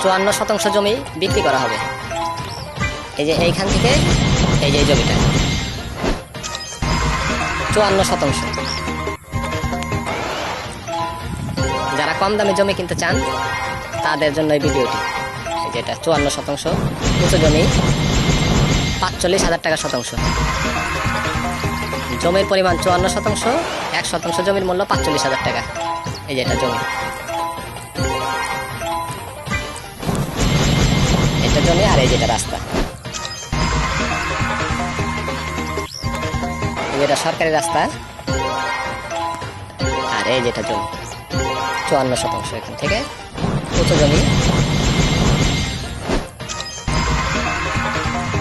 54% জমি বিক্রি করা হবে। এই যে এইখান থেকে এই যে এই জমিটা 54%। যারা কম দামে জমি কিনতে চান তাদের জন্য এই ভিডিওটি। এই যে এটা 54% উঁচু জমি, 45,000 টাকা শতাংশ। জমির পরিমাণ 54%, 1% জমির মূল্য 45,000 টাকা। এই যে এটা জমি, এটা জমি আর এই যেটা রাস্তা। এই যেটা সরকারি রাস্তা আর এই যেটা জমি 54%। এখান থেকে উঁচু জমি,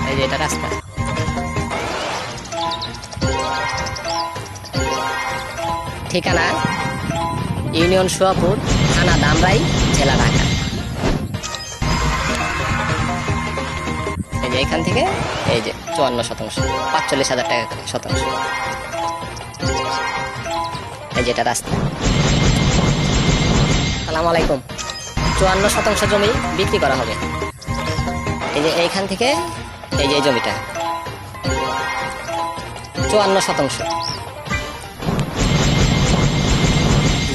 এই যে এটা রাস্তা। ঠিকানা ইউনিয়ন সোয়াপুর, থানা ধামরাই, জেলা ঢাকা। এই যে এখান থেকে এই যে 54%, 45,000 টাকা শতাংশ। এই যেটা রাস্তা। আসসালামু আলাইকুম। 54% জমি বিক্রি করা হবে। এই যে এইখান থেকে এই যে জমিটা 54%।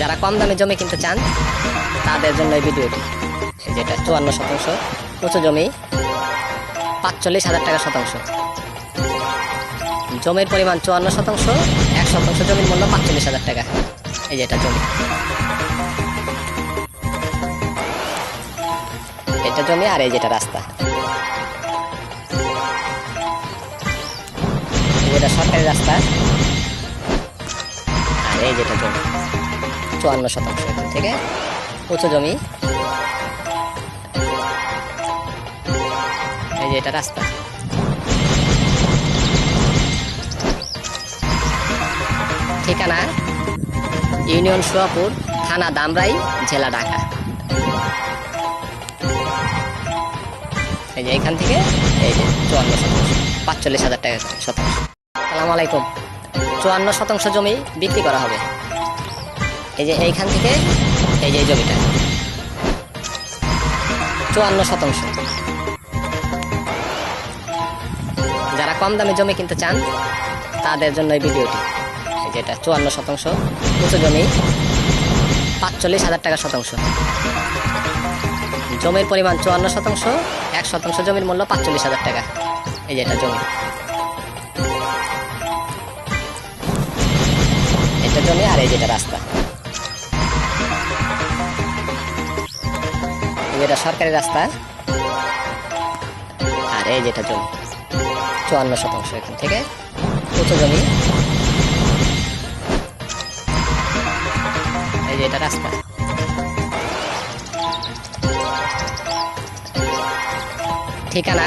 যারা কম দামে জমি কিনতে চান তাদের জন্য এই ভিডিওটি। এই যেটা 54% উঁচু জমি, 45,000 টাকা শতাংশ। জমির পরিমাণ 54%, 1% জমির মূল্য 45,000 টাকা। এই যে এটা জমি, এটা জমি আর এই যেটা রাস্তা। যেটা সরকারি রাস্তা আর এই যেটা জমি 54%। এখান থেকে উঁচু জমি, এই যে এটা রাস্তা। ঠিকানা ইউনিয়ন সোয়াপুর, থানা ধামরাই, জেলা ঢাকা। এই যে এখান থেকে এই যে 54%, 45,000 টাকা শতাংশ। আসসালামু আলাইকুম। 54% জমি বিক্রি করা হবে। এই যে এইখান থেকে এই যে জমিটা 54%। যারা কম দামে জমি কিনতে চান তাদের জন্য এই ভিডিওটি। এই যে এটা 54% উঁচু জমি, 45,000 টাকা শতাংশ। জমির পরিমাণ 54%, 1% জমির মূল্য 45,000 টাকা। এই যে এটা জমি, এটা জমি আর এই যেটা রাস্তা। এটা সরকারি রাস্তা আর এই যেটা জমি 54%। এখান থেকে উঁচু জমি, এই যে এটা রাস্তা। ঠিকানা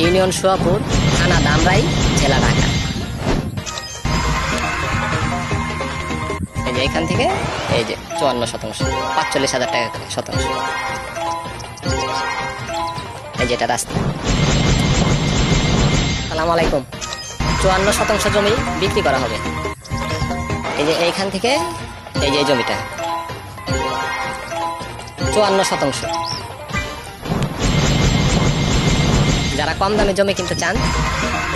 ইউনিয়ন সোয়াপুর, থানা ধামরাই, জেলা ঢাকা। এই যে এখান থেকে এই যে 54%, 45,000 টাকা শতাংশ। এই যে এটা রাস্তা। আসসালামু আলাইকুম। 54% জমি বিক্রি করা হবে। এই যে এইখান থেকে এই যে জমিটা 54%। যারা কম দামে জমি কিনতে চান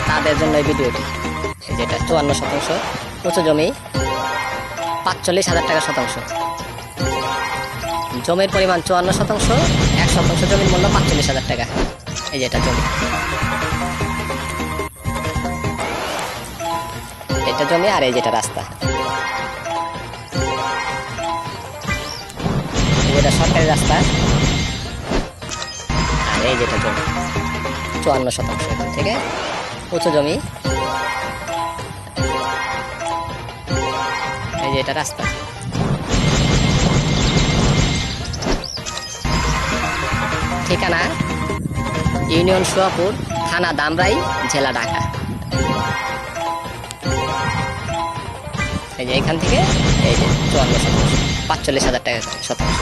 তাদের জন্য এই ভিডিওটি। এই যেটা 54% উঁচু জমি, 45,000 টাকা শতাংশ। জমির পরিমাণ 54%, 1% জমির মূল্য 45,000 টাকা। এই যে এটা জমি, এটা জমি আর এই যেটা রাস্তা। যেটা সরকারি রাস্তা আর এই যেটা জমি 54%। এখান থেকে উঁচু জমি, এই যে এটা রাস্তা। ঠিকানা ইউনিয়ন সোয়াপুর, থানা ধামরাই, জেলা ঢাকা। এই যে এখান থেকে এই যে 54%, 45,000 টাকা শতাংশ।